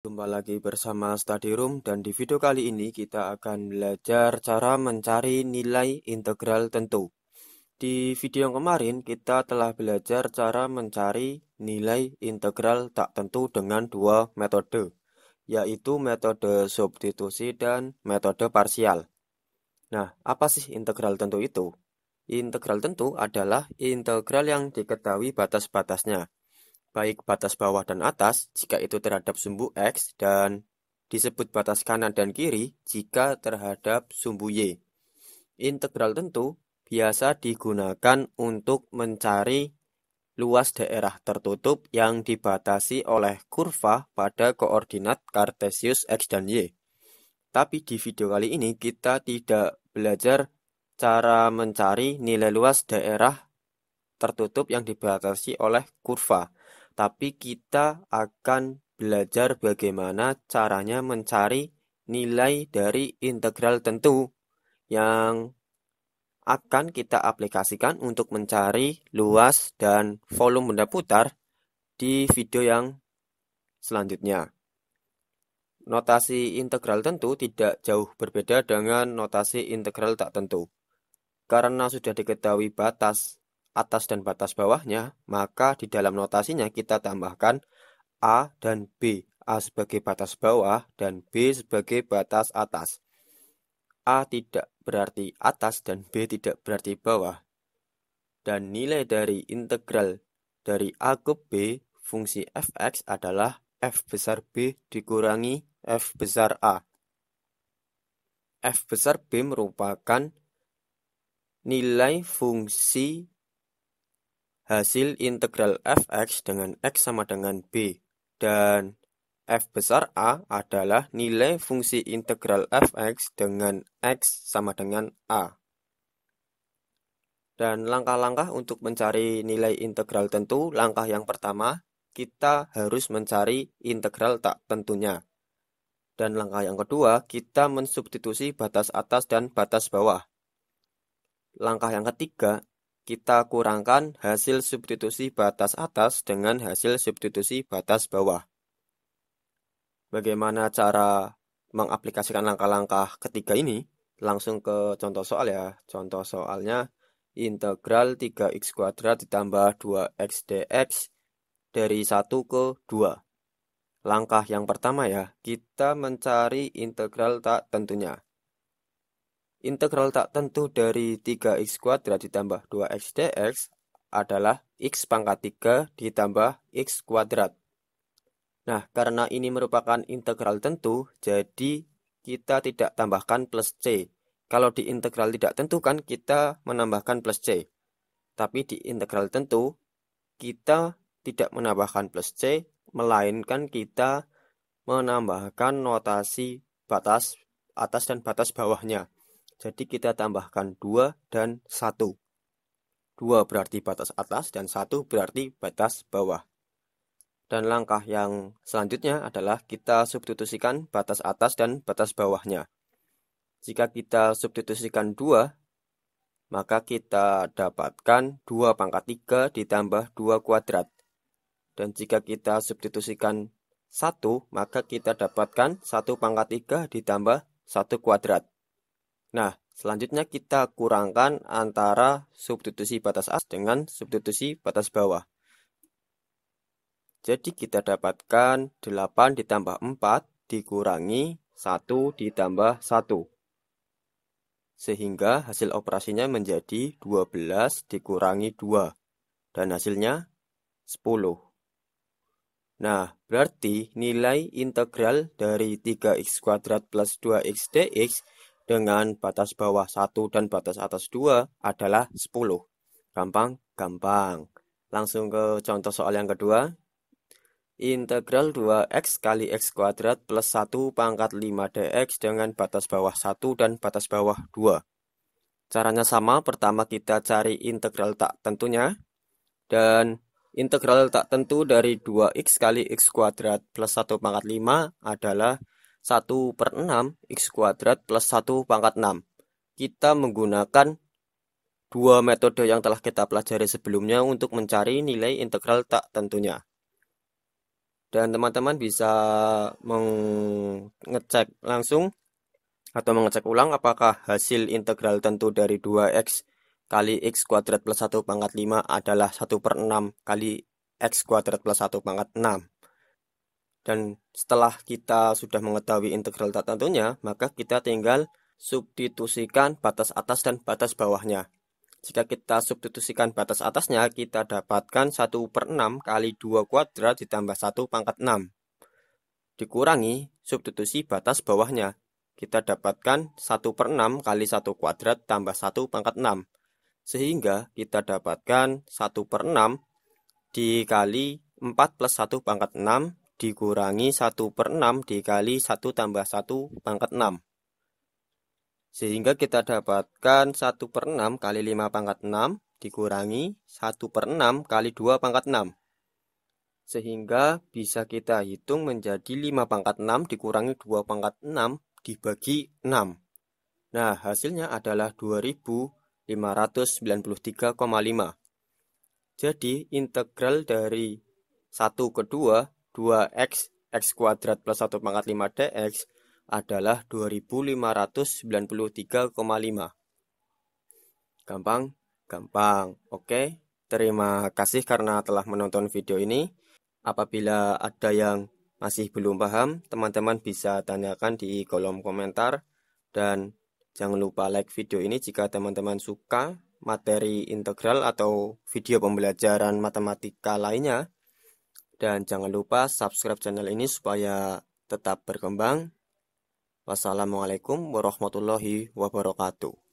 Jumpa lagi bersama Study Room dan di video kali ini kita akan belajar cara mencari nilai integral tentu. Di video yang kemarin kita telah belajar cara mencari nilai integral tak tentu dengan dua metode, yaitu metode substitusi dan metode parsial. Nah, apa sih integral tentu itu? Integral tentu adalah integral yang diketahui batas-batasnya, baik batas bawah dan atas jika itu terhadap sumbu X dan disebut batas kanan dan kiri jika terhadap sumbu Y. Integral tentu biasa digunakan untuk mencari luas daerah tertutup yang dibatasi oleh kurva pada koordinat Kartesius X dan Y. Tapi di video kali ini kita tidak belajar cara mencari nilai luas daerah tertutup yang dibatasi oleh kurva, tapi kita akan belajar bagaimana caranya mencari nilai dari integral tentu yang akan kita aplikasikan untuk mencari luas dan volume benda putar di video yang selanjutnya. Notasi integral tentu tidak jauh berbeda dengan notasi integral tak tentu. Karena sudah diketahui batas atas dan batas bawahnya, maka di dalam notasinya kita tambahkan A dan B. A sebagai batas bawah dan B sebagai batas atas. A tidak berarti atas dan B tidak berarti bawah. Dan nilai dari integral dari A ke B fungsi fx adalah f besar B dikurangi f besar A. F besar B merupakan nilai fungsi hasil integral fx dengan x sama dengan b, dan f besar A adalah nilai fungsi integral fx dengan x sama dengan a. Dan langkah-langkah untuk mencari nilai integral tentu, langkah yang pertama, kita harus mencari integral tak tentunya. Dan langkah yang kedua, kita mensubstitusi batas atas dan batas bawah. Langkah yang ketiga, kita kurangkan hasil substitusi batas atas dengan hasil substitusi batas bawah. Bagaimana cara mengaplikasikan langkah-langkah ketiga ini? Langsung ke contoh soal ya. Contoh soalnya integral 3x² ditambah 2x dx dari 1 ke 2. Langkah yang pertama ya, kita mencari integral tak tentunya. Integral tak tentu dari 3x² ditambah 2x dx adalah x pangkat 3 ditambah x². Nah, karena ini merupakan integral tentu, jadi kita tidak tambahkan plus c. Kalau di integral tidak tentu kan kita menambahkan plus c. Tapi di integral tentu, kita tidak menambahkan plus c, melainkan kita menambahkan notasi batas atas dan batas bawahnya. Jadi kita tambahkan 2 dan 1. 2 berarti batas atas dan 1 berarti batas bawah. Dan langkah yang selanjutnya adalah kita substitusikan batas atas dan batas bawahnya. Jika kita substitusikan 2, maka kita dapatkan 2 pangkat 3 ditambah 2². Dan jika kita substitusikan 1, maka kita dapatkan 1 pangkat 3 ditambah 1². Nah, selanjutnya kita kurangkan antara substitusi batas atas dengan substitusi batas bawah. Jadi kita dapatkan 8 ditambah 4 dikurangi 1 ditambah 1. Sehingga hasil operasinya menjadi 12 dikurangi 2. Dan hasilnya 10. Nah, berarti nilai integral dari 3x² plus 2x dx dengan batas bawah 1 dan batas atas 2 adalah 10. Gampang. Langsung ke contoh soal yang kedua. Integral 2x kali x² plus 1 pangkat 5 dx dengan batas bawah 1 dan batas bawah 2. Caranya sama, pertama kita cari integral tak tentunya. Dan integral tak tentu dari 2x kali x² plus 1 pangkat 5 adalah 1/6 x² plus 1 pangkat 6. Kita menggunakan dua metode yang telah kita pelajari sebelumnya untuk mencari nilai integral tak tentunya. Dan teman-teman bisa mengecek langsung atau mengecek ulang apakah hasil integral tentu dari 2x kali x kuadrat plus 1 pangkat 5 adalah 1/6 kali x kuadrat plus 1 pangkat 6. Dan setelah kita sudah mengetahui integral tak tentunya, maka kita tinggal substitusikan batas atas dan batas bawahnya. Jika kita substitusikan batas atasnya, kita dapatkan 1/6 kali 2 kuadrat ditambah 1 pangkat 6. Dikurangi substitusi batas bawahnya. Kita dapatkan 1/6 kali 1 kuadrat tambah 1 pangkat 6. Sehingga kita dapatkan 1/6 dikali 4 plus 1 pangkat 6 dikurangi 1/6 dikali 1 tambah 1 pangkat 6. Sehingga kita dapatkan 1/6 kali 5 pangkat 6 dikurangi 1/6 kali 2 pangkat 6. Sehingga bisa kita hitung menjadi 5 pangkat 6 dikurangi 2 pangkat 6 dibagi 6. Nah, hasilnya adalah 2593,5. Jadi, integral dari 1 ke 2, 2x, x kuadrat plus 1 pangkat 5 dx adalah 2593,5. Gampang? Gampang. Oke, terima kasih karena telah menonton video ini. Apabila ada yang masih belum paham, teman-teman bisa tanyakan di kolom komentar. Dan jangan lupa like video ini jika teman-teman suka materi integral atau video pembelajaran matematika lainnya. Dan jangan lupa subscribe channel ini supaya tetap berkembang. Wassalamualaikum warahmatullahi wabarakatuh.